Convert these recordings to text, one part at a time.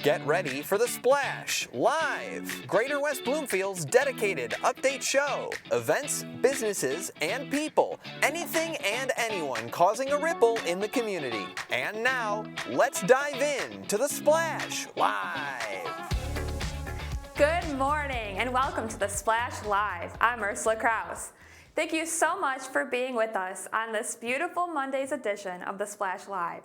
Get ready for the Splash Live, Greater West Bloomfield's dedicated update show. Events, businesses, and people. Anything and anyone causing a ripple in the community. And now, let's dive in to the Splash Live. Good morning and welcome to the Splash Live. I'm Ursula Krause. Thank you so much for being with us on this beautiful Monday's edition of the Splash Live.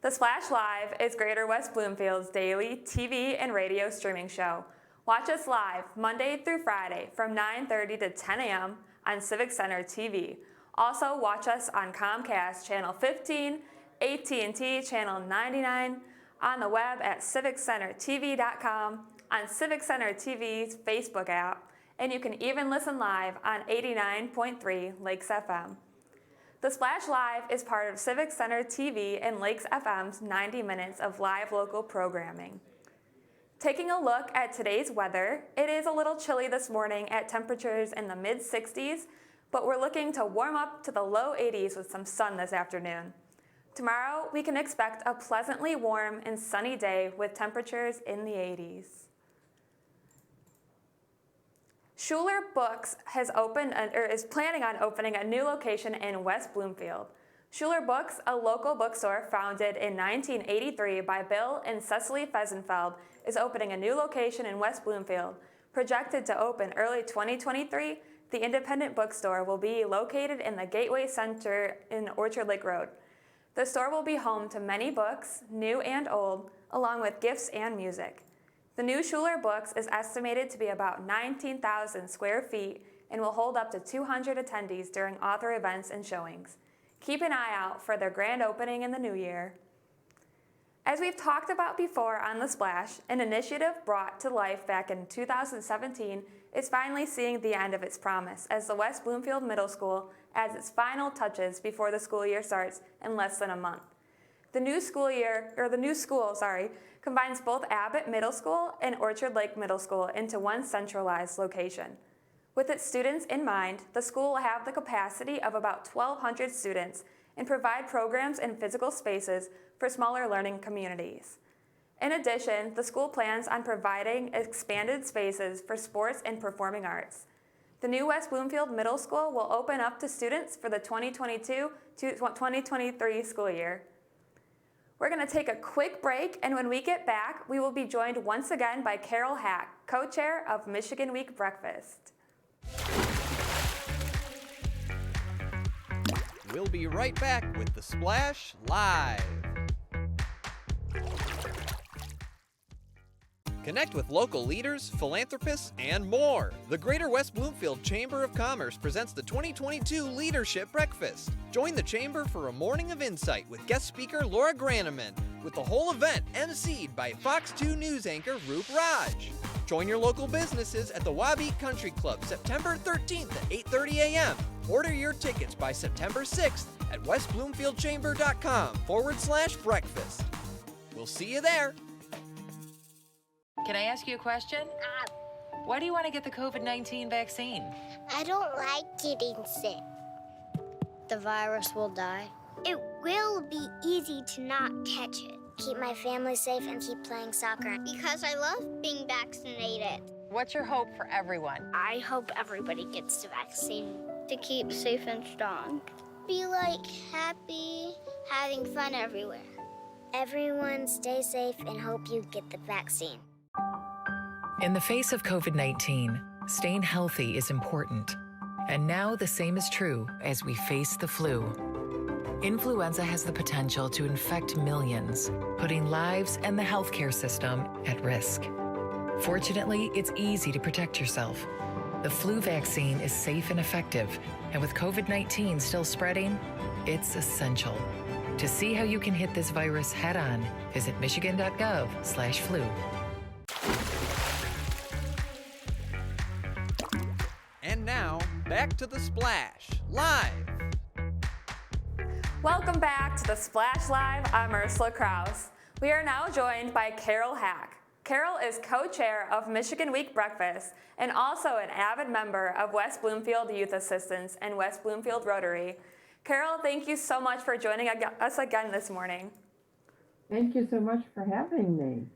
The Splash Live is Greater West Bloomfield's daily TV and radio streaming show. Watch us live Monday through Friday from 9:30 to 10 a.m. on Civic Center TV. Also watch us on Comcast Channel 15, AT&T Channel 99, on the web at civiccentertv.com, on Civic Center TV's Facebook app, and you can even listen live on 89.3 Lakes FM. The Splash Live is part of Civic Center TV and Lakes FM's 90 minutes of live local programming. Taking a look at today's weather, it is a little chilly this morning at temperatures in the mid-60s, but we're looking to warm up to the low 80s with some sun this afternoon. Tomorrow, we can expect a pleasantly warm and sunny day with temperatures in the 80s. Schuler Books is planning on opening a new location in West Bloomfield. Schuler Books, a local bookstore founded in 1983 by Bill and Cecily Fesenfeld, is opening a new location in West Bloomfield. Projected to open early 2023, the independent bookstore will be located in the Gateway Center in Orchard Lake Road. The store will be home to many books, new and old, along with gifts and music. The new Schuler Books is estimated to be about 19,000 square feet and will hold up to 200 attendees during author events and showings. Keep an eye out for their grand opening in the new year. As we've talked about before on The Splash, an initiative brought to life back in 2017 is finally seeing the end of its promise as the West Bloomfield Middle School adds its final touches before the school year starts in less than a month. The new school combines both Abbott Middle School and Orchard Lake Middle School into one centralized location. With its students in mind, the school will have the capacity of about 1,200 students and provide programs and physical spaces for smaller learning communities. In addition, the school plans on providing expanded spaces for sports and performing arts. The new West Bloomfield Middle School will open up to students for the 2022 to 2023 school year. We're going to take a quick break, and when we get back, we will be joined once again by Carol Hack, co-chair of Michigan Week Breakfast. We'll be right back with the Splash Live. Connect with local leaders, philanthropists, and more. The Greater West Bloomfield Chamber of Commerce presents the 2022 Leadership Breakfast. Join the Chamber for a morning of insight with guest speaker Laura Graneman, with the whole event emceed by Fox 2 News anchor Roop Raj. Join your local businesses at the Wabeat Country Club September 13th at 8:30 a.m. Order your tickets by September 6th at westbloomfieldchamber.com/breakfast. We'll see you there. Can I ask you a question? Why do you want to get the COVID-19 vaccine? I don't like getting sick. The virus will die. It will be easy to not catch it. Keep my family safe and keep playing soccer. Because I love being vaccinated. What's your hope for everyone? I hope everybody gets the vaccine. To keep safe and strong. Be happy, having fun everywhere. Everyone stay safe and hope you get the vaccine. In the face of COVID-19, staying healthy is important. And now the same is true as we face the flu. Influenza has the potential to infect millions, putting lives and the healthcare system at risk. Fortunately, it's easy to protect yourself. The flu vaccine is safe and effective, and with COVID-19 still spreading, it's essential. To see how you can hit this virus head-on, visit michigan.gov/flu. And now, back to the Splash Live. Welcome back to the Splash Live. I'm Ursula Krause. We are now joined by Carol Hack. Carol is co-chair of Michigan Week Breakfast and also an avid member of West Bloomfield Youth Assistance and West Bloomfield Rotary. Carol, thank you so much for joining us again this morning. Thank you so much for having me.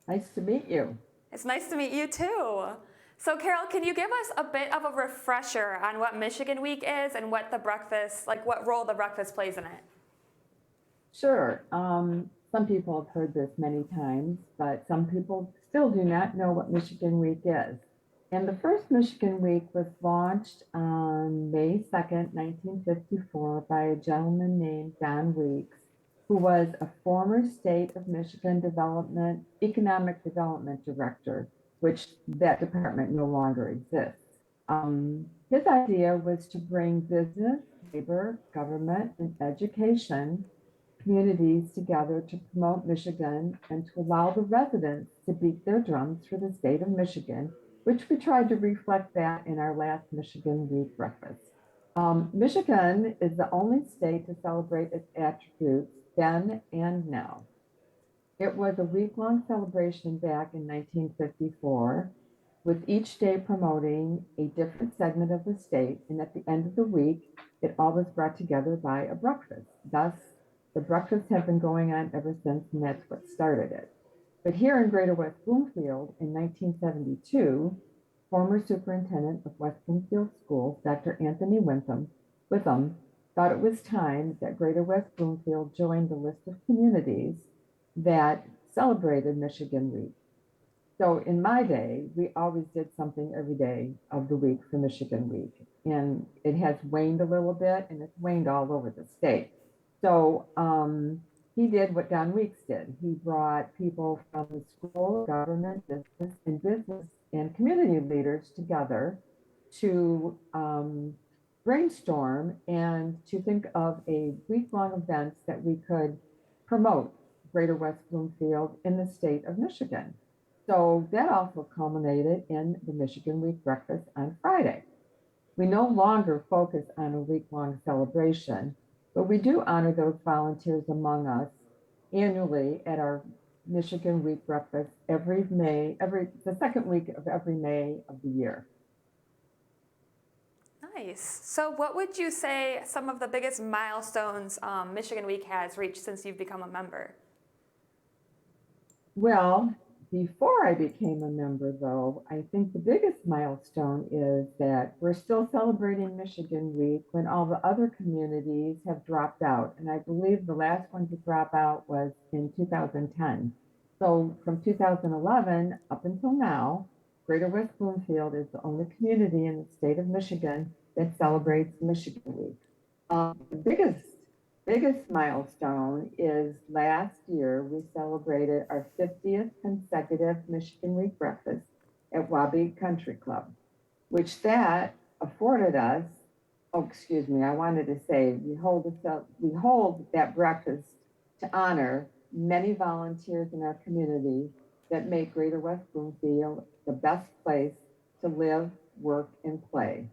Nice to meet you. It's nice to meet you too. So Carol, can you give us a bit of a refresher on what Michigan Week is and what the breakfast, like what role the breakfast plays in it? Sure. Some people have heard this many times, but some people still do not know what Michigan Week is. And the first Michigan Week was launched on May 2nd, 1954 by a gentleman named Don Weeks, who was a former state of Michigan economic development director, which that department no longer exists. His idea was to bring business, labor, government, and education communities together to promote Michigan and to allow the residents to beat their drums for the state of Michigan, which we tried to reflect that in our last Michigan Week breakfast. Michigan is the only state to celebrate its attributes then and now. It was a week-long celebration back in 1954, with each day promoting a different segment of the state, and at the end of the week, it all was brought together by a breakfast. Thus, the breakfasts have been going on ever since, and that's what started it. But here in Greater West Bloomfield in 1972, former superintendent of West Bloomfield Schools, Dr. Anthony Witham, thought it was time that Greater West Bloomfield joined the list of communities that celebrated Michigan Week. So in my day, we always did something every day of the week for Michigan Week. And it has waned a little bit, and it's waned all over the state. So he did what Don Weeks did. He brought people from the school, government, business and community leaders together to brainstorm and to think of a week-long events that we could promote Greater West Bloomfield in the state of Michigan. So that also culminated in the Michigan Week breakfast on Friday. We no longer focus on a week-long celebration, but we do honor those volunteers among us annually at our Michigan Week breakfast the second week of every May of the year. Nice. So what would you say some of the biggest milestones Michigan Week has reached since you've become a member? Well, before I became a member, though, I think the biggest milestone is that we're still celebrating Michigan Week when all the other communities have dropped out. And I believe the last one to drop out was in 2010. So from 2011 up until now, Greater West Bloomfield is the only community in the state of Michigan that celebrates Michigan Week. The biggest milestone is last year we celebrated our 50th consecutive Michigan Week breakfast at Wabi Country Club, which that afforded us, I wanted to say we hold that breakfast to honor many volunteers in our community that make Greater West Bloomfield the best place to live, work, and play.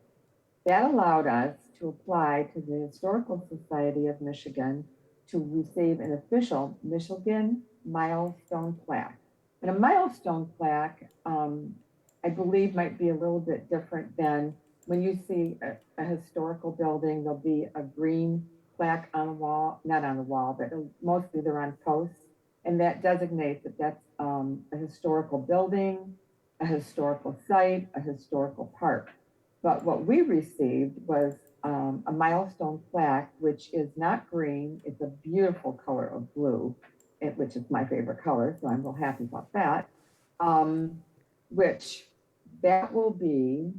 That allowed us to apply to the Historical Society of Michigan to receive an official Michigan milestone plaque. And a milestone plaque, I believe, might be a little bit different than when you see a historical building. There'll be a green plaque on a wall, not on the wall, but mostly they're on posts. And that designates that that's a historical building, a historical site, a historical park. But what we received was a milestone plaque, which is not green. It's a beautiful color of blue, which is my favorite color, so I'm real happy about that. Which that will be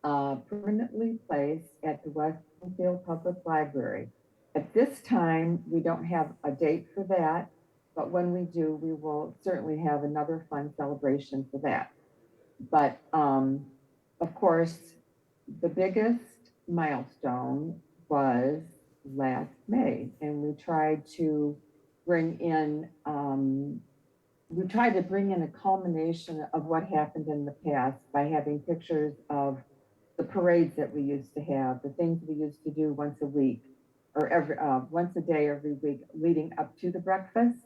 permanently placed at the West Bloomfield Public Library. At this time, we don't have a date for that, but when we do, we will certainly have another fun celebration for that. But of course, the biggest milestone was last May, and we tried to bring in a culmination of what happened in the past by having pictures of the parades that we used to have, the things we used to do once a week or once a day every week leading up to the breakfast.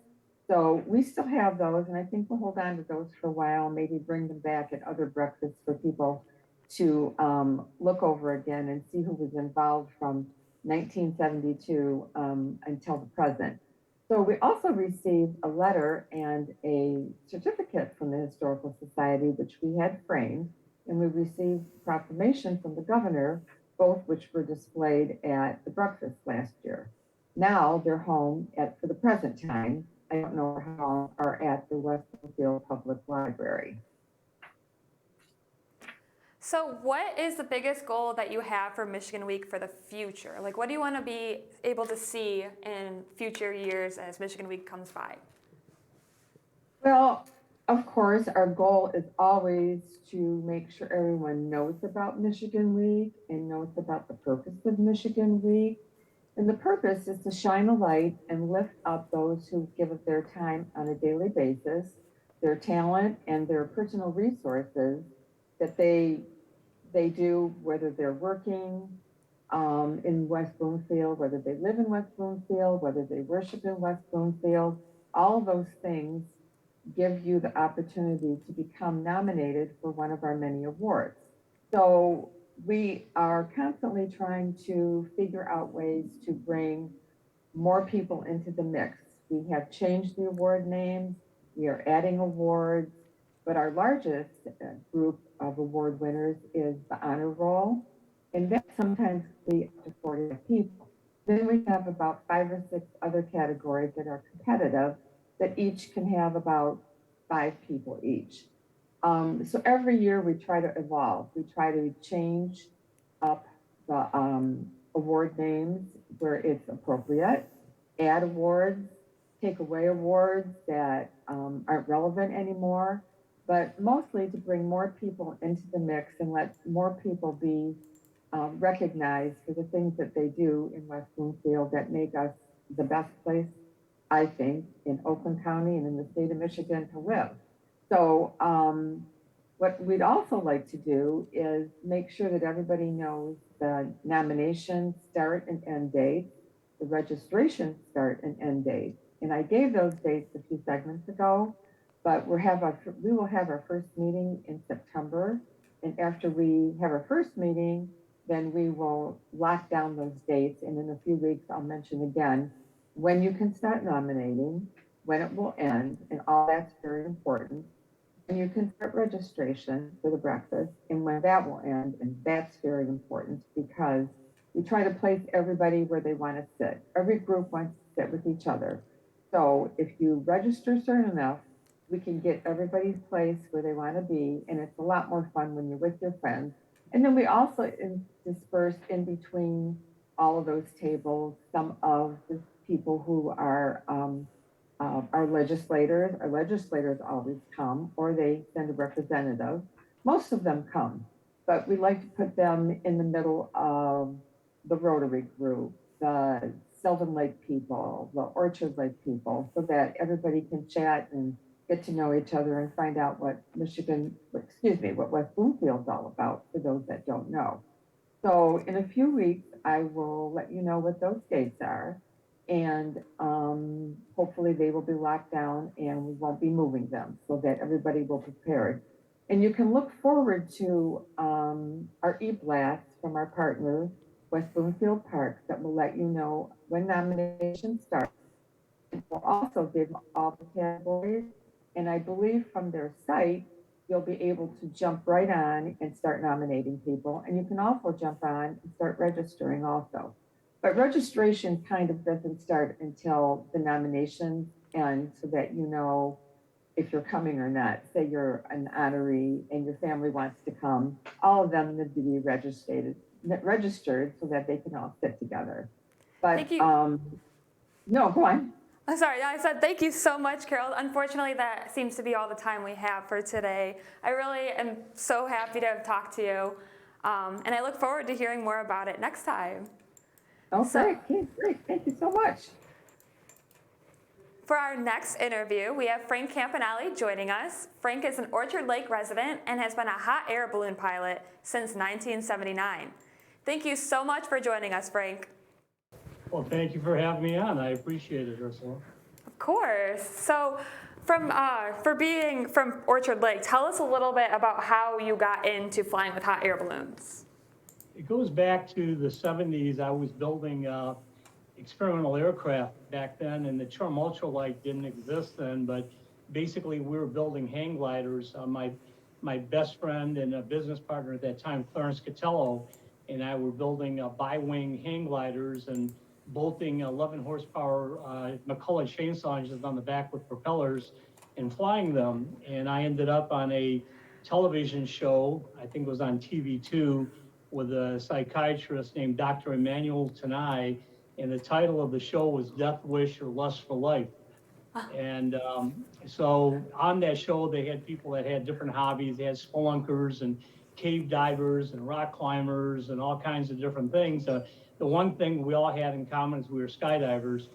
So we still have those, and I think we'll hold on to those for a while, maybe bring them back at other breakfasts for people to look over again and see who was involved from 1972 until the present. So we also received a letter and a certificate from the Historical Society, which we had framed, and we received proclamation from the governor, both which were displayed at the breakfast last year. Now they're home for the present time, I don't know how long, are at the West Bloomfield Public Library. So what is the biggest goal that you have for Michigan Week for the future? Like, what do you want to be able to see in future years as Michigan Week comes by? Well, of course, our goal is always to make sure everyone knows about Michigan Week and knows about the purpose of Michigan Week. And the purpose is to shine a light and lift up those who give of their time on a daily basis, their talent and their personal resources that they do, whether they're working in West Bloomfield, whether they live in West Bloomfield, whether they worship in West Bloomfield. All of those things give you the opportunity to become nominated for one of our many awards. So we are constantly trying to figure out ways to bring more people into the mix. We have changed the award names, we are adding awards, but our largest group of award winners is the honor roll, and that sometimes can be up to 40 people. Then we have about 5 or 6 other categories that are competitive that each can have about 5 people each. So every year we try to evolve. We try to change up the award names where it's appropriate, add awards, take away awards that aren't relevant anymore, but mostly to bring more people into the mix and let more people be recognized for the things that they do in West Bloomfield that make us the best place, I think, in Oakland County and in the state of Michigan to live. So what we'd also like to do is make sure that everybody knows the nomination start and end date, the registration start and end date. And I gave those dates a few segments ago, but we will have our first meeting in September. And after we have our first meeting, then we will lock down those dates. And in a few weeks, I'll mention again when you can start nominating, when it will end, and all that's very important. And you can start registration for the breakfast and when that will end, and that's very important because we try to place everybody where they want to sit. Every group wants to sit with each other. So if you register soon enough, we can get everybody's place where they want to be, and it's a lot more fun when you're with your friends. And then we also disperse in between all of those tables some of the people who are our legislators. Our legislators always come, or they send a representative. Most of them come, but we like to put them in the middle of the Rotary group, the Sylvan Lake people, the Orchard Lake people, so that everybody can chat and get to know each other and find out what what West Bloomfield's all about for those that don't know. So in a few weeks, I will let you know what those dates are. And hopefully they will be locked down and we won't be moving them so that everybody will be prepared. And you can look forward to our e-blast from our partner, West Bloomfield Parks, that will let you know when nominations start. It will also give all the categories. And I believe from their site, you'll be able to jump right on and start nominating people. And you can also jump on and start registering also. But registration kind of doesn't start until the nominations end, so that you know if you're coming or not. Say you're an honoree and your family wants to come, all of them need to be registered so that they can all sit together. But Thank you. No, go on. I'm sorry, I said thank you so much, Carol. Unfortunately, that seems to be all the time we have for today. I really am so happy to have talked to you, and I look forward to hearing more about it next time. Okay, great. Thank you so much. For our next interview, we have Frank Campanale joining us. Frank is an Orchard Lake resident and has been a hot air balloon pilot since 1979. Thank you so much for joining us, Frank. Well, thank you for having me on. I appreciate it, Ursula. Of course. So, for being from Orchard Lake, tell us a little bit about how you got into flying with hot air balloons. It goes back to the 70s. I was building a experimental aircraft back then, and the term ultralight didn't exist then, but basically we were building hang gliders. My best friend and a business partner at that time, Clarence Catello, and I were building bi-wing hang gliders and bolting 11 horsepower McCulloch chainsaw engines on the back with propellers and flying them. And I ended up on a television show, I think it was on TV2, with a psychiatrist named Dr. Emmanuel Tanai, and the title of the show was Death Wish or Lust for Life. And so on that show, they had people that had different hobbies. They had spelunkers and cave divers and rock climbers and all kinds of different things. The one thing we all had in common is we were skydivers.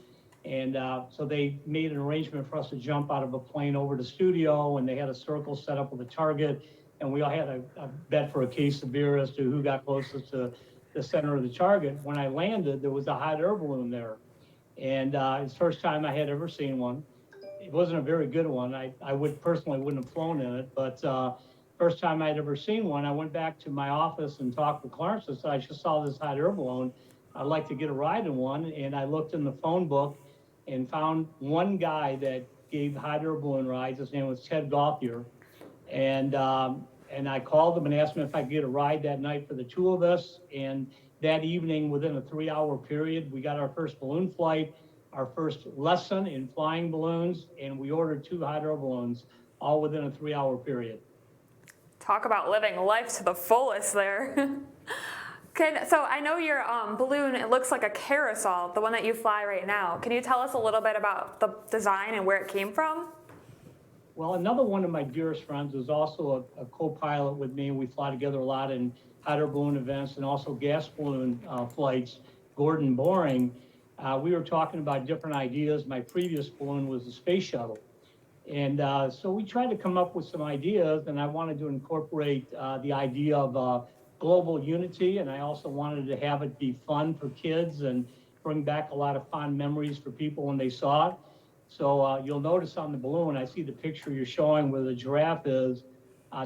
And so they made an arrangement for us to jump out of a plane over the studio, and they had a circle set up with a target. And we all had a bet for a case of beer as to who got closest to the center of the target. When I landed, there was a hot air balloon there. And it's the first time I had ever seen one. It wasn't a very good one. I would personally wouldn't have flown in it, but first time I'd ever seen one. I went back to my office and talked with Clarence and said, I just saw this hot air balloon. I'd like to get a ride in one. And I looked in the phone book and found one guy that gave hot air balloon rides. His name was Ted Gauthier. And I called him and asked him if I could get a ride that night for the two of us. And that evening, within a 3-hour period, we got our first balloon flight, our first lesson in flying balloons, and we ordered 2 hot air balloons, all within a 3-hour period. Talk about living life to the fullest there. So I know your balloon, it looks like a carousel, the one that you fly right now. Can you tell us a little bit about the design and where it came from? Well, another one of my dearest friends is also a co-pilot with me. We fly together a lot in hot air balloon events and also gas balloon flights, Gordon Boring. We were talking about different ideas. My previous balloon was the space shuttle. And so we tried to come up with some ideas, and I wanted to incorporate the idea of global unity, and I also wanted to have it be fun for kids and bring back a lot of fond memories for people when they saw it. So you'll notice on the balloon, I see the picture you're showing where the giraffe is.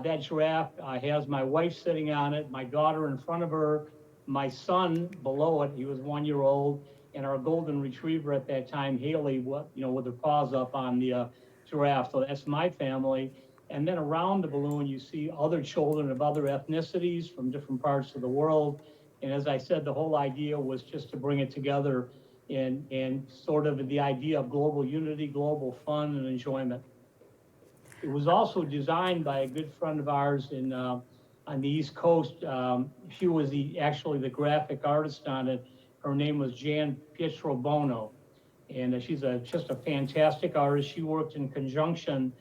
That giraffe has my wife sitting on it, my daughter in front of her, my son below it, he was 1 year old, and our golden retriever at that time, Haley, with her paws up on the giraffe. So that's my family. And then around the balloon, you see other children of other ethnicities from different parts of the world. And as I said, the whole idea was just to bring it together and sort of the idea of global unity, global fun and enjoyment. It was also designed by a good friend of ours on the East Coast. She was actually the graphic artist on it. Her name was Jan Pietrobono. And she's just a fantastic artist. She worked in conjunction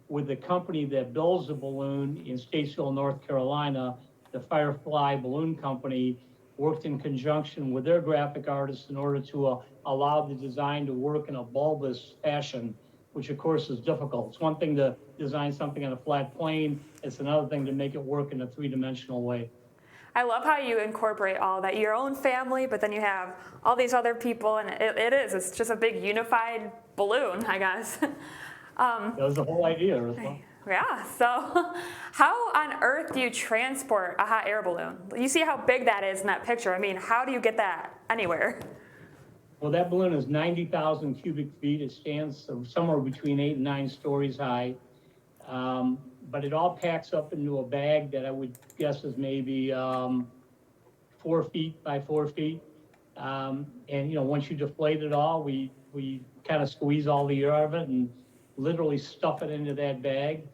with the company that builds the balloon in Statesville, North Carolina, the Firefly Balloon Company, worked in conjunction with their graphic artists in order to allow the design to work in a bulbous fashion, which of course is difficult. It's one thing to design something on a flat plane. It's another thing to make it work in a 3-dimensional way. I love how you incorporate all that, your own family, but then you have all these other people, and it's just a big unified balloon, I guess. That was the whole idea, Ursula. Yeah, so how on earth do you transport a hot air balloon? You see how big that is in that picture. I mean, how do you get that anywhere? Well, that balloon is 90,000 cubic feet. It stands somewhere between 8 and 9 stories high. But it all packs up into a bag that I would guess is maybe 4 feet by 4 feet. And, once you deflate it all, we kind of squeeze all the air out of it and literally stuff it into that bag.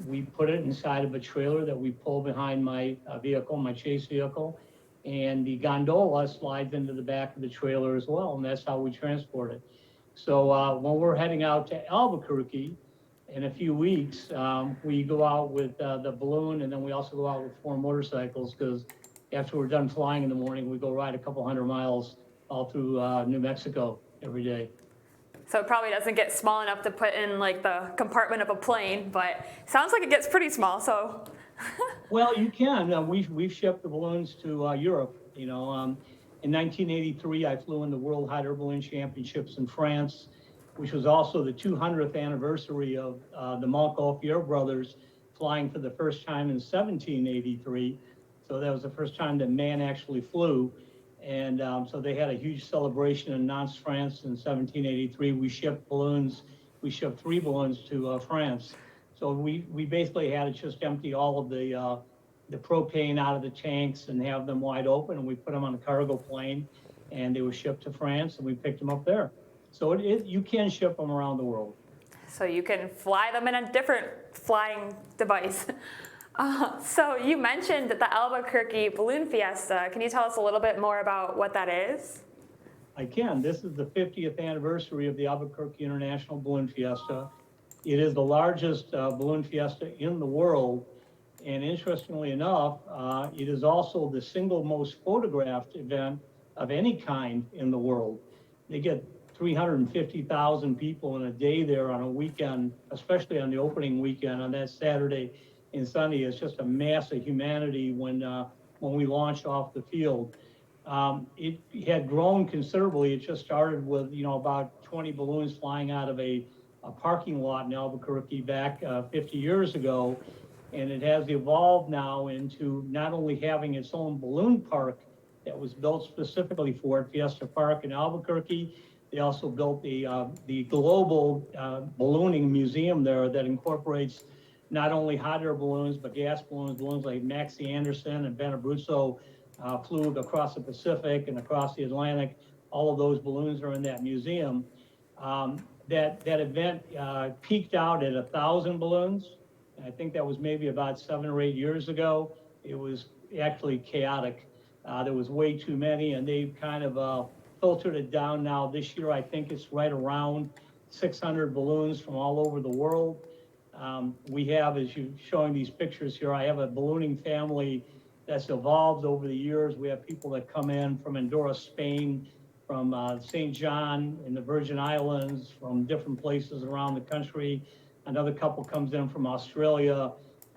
We put it inside of a trailer that we pull behind my vehicle, my chase vehicle, and the gondola slides into the back of the trailer as well, and that's how we transport it. So when we're heading out to Albuquerque in a few weeks, we go out with the balloon, and then we also go out with 4 motorcycles, because after we're done flying in the morning, we go ride a couple 100 miles all through New Mexico every day. So it probably doesn't get small enough to put in like the compartment of a plane, but sounds like it gets pretty small, so. Well, you can. We've shipped the balloons to Europe. In 1983, I flew in the World Hot Air Balloon Championships in France, which was also the 200th anniversary of the Montgolfier brothers flying for the first time in 1783. So that was the first time that man actually flew. And so they had a huge celebration in Nantes, France in 1783. We shipped balloons. We shipped 3 balloons to France. So we basically had to just empty all of the propane out of the tanks and have them wide open, and we put them on a cargo plane, and they were shipped to France, and we picked them up there. So you can ship them around the world. So you can fly them in a different flying device. So you mentioned the Albuquerque Balloon Fiesta. Can you tell us a little bit more about what that is? I can. This is the 50th anniversary of the Albuquerque International Balloon Fiesta. It is the largest balloon fiesta in the world. And interestingly enough, it is also the single most photographed event of any kind in the world. They get 350,000 people in a day there on a weekend, especially on the opening weekend on that Saturday and Sunday. It's just a mass of humanity when we launched off the field. It had grown considerably. It just started with, about 20 balloons flying out of a parking lot in Albuquerque back 50 years ago. And it has evolved now into not only having its own balloon park that was built specifically for it, Fiesta Park in Albuquerque. They also built the global ballooning museum there that incorporates not only hot air balloons, but gas balloons, balloons like Maxie Anderson and Ben Abruzzo flew across the Pacific and across the Atlantic. All of those balloons are in that museum. That event peaked out at 1,000 balloons. I think that was maybe about 7 or 8 years ago. It was actually chaotic. There was way too many, and they've kind of filtered it down now. This year, I think it's right around 600 balloons from all over the world. We have, as you're showing these pictures here, I have a ballooning family that's evolved over the years. We have people that come in from Andorra, Spain, from St. John in the Virgin Islands, from different places around the country. Another couple comes in from Australia.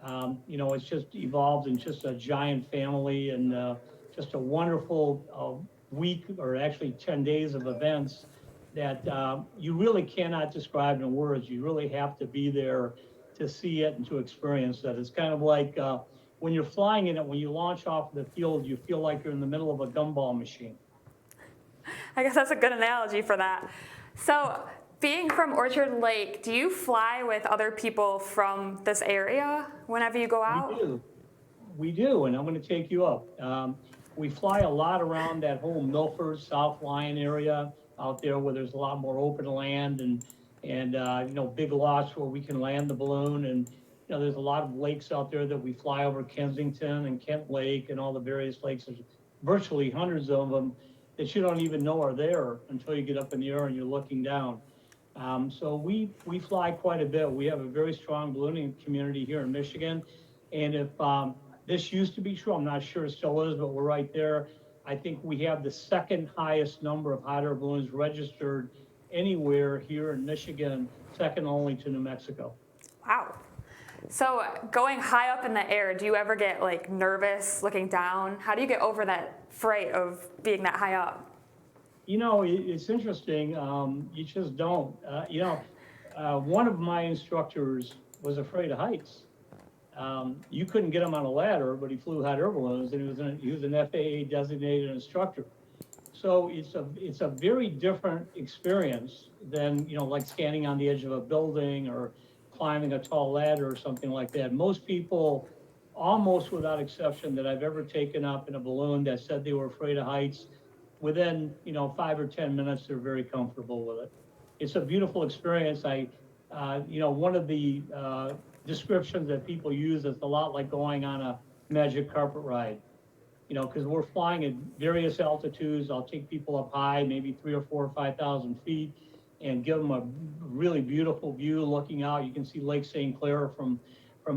It's just evolved in just a giant family, and just a wonderful week, or actually 10 days of events that you really cannot describe in words. You really have to be there to see it and to experience that. It's kind of like when you're flying in it, when you launch off the field, you feel like you're in the middle of a gumball machine. I guess that's a good analogy for that. So, being from Orchard Lake, do you fly with other people from this area whenever you go out? We do, and I'm going to take you up. We fly a lot around that whole Milford, South Lyon area out there where there's a lot more open land and big lots where we can land the balloon. And there's a lot of lakes out there that we fly over, Kensington and Kent Lake and all the various lakes. There's virtually hundreds of them that you don't even know are there until you get up in the air and you're looking down. So we fly quite a bit. We have a very strong ballooning community here in Michigan. And if this used to be true, I'm not sure it still is, but we're right there. I think we have the second highest number of hot air balloons registered anywhere here in Michigan, second only to New Mexico. Wow. So going high up in the air, do you ever get nervous looking down? How do you get over that fright of being that high up? It's interesting. You just don't. One of my instructors was afraid of heights. You couldn't get him on a ladder, but he flew hot air balloons, and he was an FAA designated instructor. So it's a very different experience than like standing on the edge of a building or climbing a tall ladder or something like that. Most people, almost without exception, that I've ever taken up in a balloon that said they were afraid of heights, within 5 or 10 minutes, they're very comfortable with it. It's a beautiful experience. One of the descriptions that people use is a lot like going on a magic carpet ride, because we're flying at various altitudes. I'll take people up high, maybe 3,000 or 4,000 or 5,000 feet, and give them a really beautiful view looking out. You can see Lake St. Clair from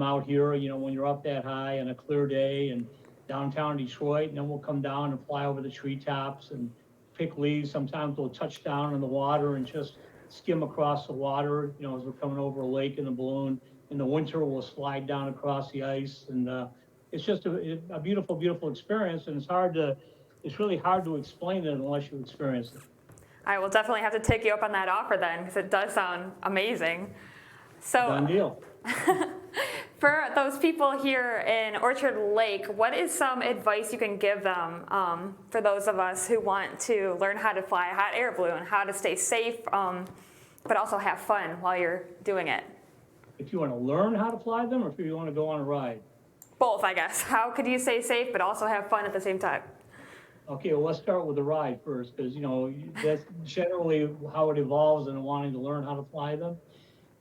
out here, when you're up that high on a clear day, and downtown Detroit, and then we'll come down and fly over the treetops and pick leaves. Sometimes we'll touch down in the water and just skim across the water, as we're coming over a lake in a balloon. In the winter, we'll slide down across the ice, and it's just a beautiful, beautiful experience, and it's really hard to explain it unless you experience it. I will definitely have to take you up on that offer then, because it does sound amazing. So, done deal. For those people here in Orchard Lake, what is some advice you can give them for those of us who want to learn how to fly a hot air balloon, how to stay safe, but also have fun while you're doing it? If you want to learn how to fly them, or if you want to go on a ride? Both, I guess. How could you stay safe but also have fun at the same time? Okay, well, let's start with the ride first, because, you know, that's generally how it evolves in wanting to learn how to fly them.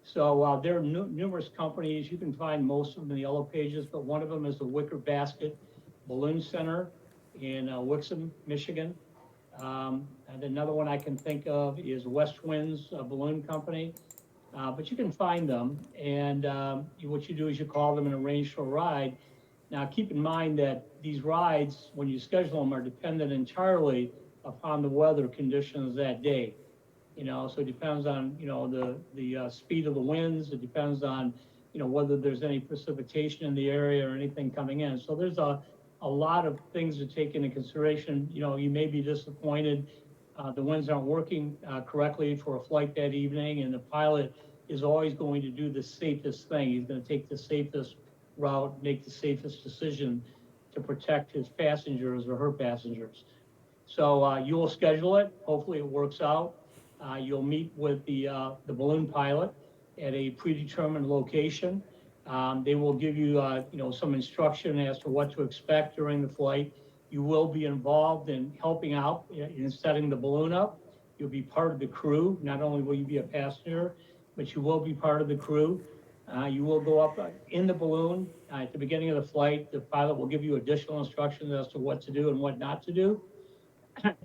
So there are numerous companies. You can find most of them in the Yellow Pages, but one of them is the Wicker Basket Balloon Center in Wixom, Michigan. And another one I can think of is West Winds Balloon Company. But you can find them, and what you do is you call them and arrange for a ride. Now, keep in mind that these rides, when you schedule them, are dependent entirely upon the weather conditions that day. You know, so it depends on, you know, the speed of the winds. It depends on, you know, whether there's any precipitation in the area or anything coming in. So there's a lot of things to take into consideration. You know, you may be disappointed. The winds aren't working correctly for a flight that evening, and the pilot is always going to do the safest thing. He's going to take the safest route, make the safest decision to protect his passengers or her passengers. So you will schedule it. Hopefully it works out. You'll meet with the balloon pilot at a predetermined location. They will give you, you know, some instruction as to what to expect during the flight. You will be involved in helping out in setting the balloon up. You'll be part of the crew. Not only will you be a passenger, but you will be part of the crew. You will go up in the balloon at the beginning of the flight. The pilot will give you additional instructions as to what to do and what not to do.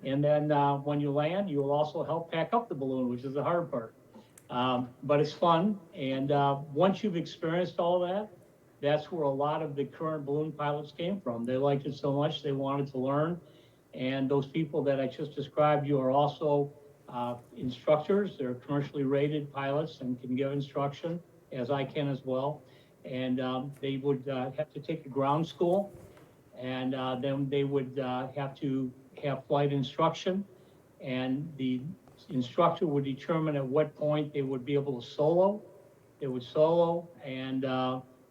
And then when you land, you will also help pack up the balloon, which is the hard part. But it's fun. And once you've experienced all that, that's where a lot of the current balloon pilots came from. They liked it so much, they wanted to learn. And those people that I just described, you are also instructors. They're commercially rated pilots and can give instruction, as I can as well. And they would have to take a ground school, and then they would have to have flight instruction, and the instructor would determine at what point they would be able to solo. They would solo and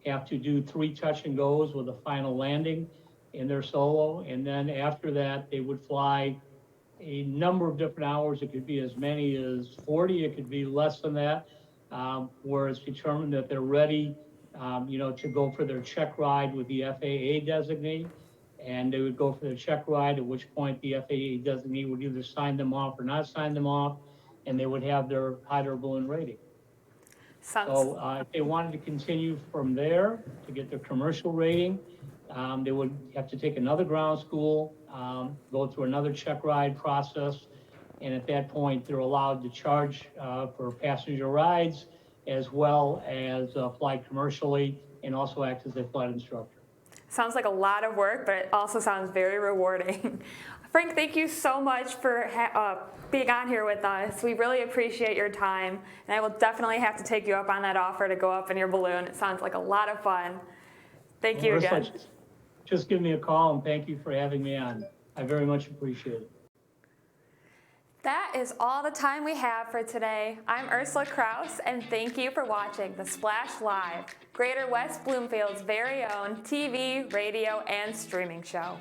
have to do 3 touch and goes with a final landing in their solo. And then after that, they would fly a number of different hours. It could be as many as 40, it could be less than that, where it's determined that they're ready, you know, to go for their check ride with the FAA designee. And they would go for their check ride, at which point the FAA designee would either sign them off or not sign them off, and they would have their hot air balloon rating. So if they wanted to continue from there to get their commercial rating, they would have to take another ground school, go through another check ride process, and at that point, they're allowed to charge for passenger rides, as well as fly commercially, and also act as a flight instructor. Sounds like a lot of work, but it also sounds very rewarding. Frank, thank you so much for being on here with us. We really appreciate your time, and I will definitely have to take you up on that offer to go up in your balloon. It sounds like a lot of fun. Thank you again. Just give me a call, and thank you for having me on. I very much appreciate it. That is all the time we have for today. I'm Ursula Krause, and thank you for watching the Splash Live, Greater West Bloomfield's very own TV, radio, and streaming show.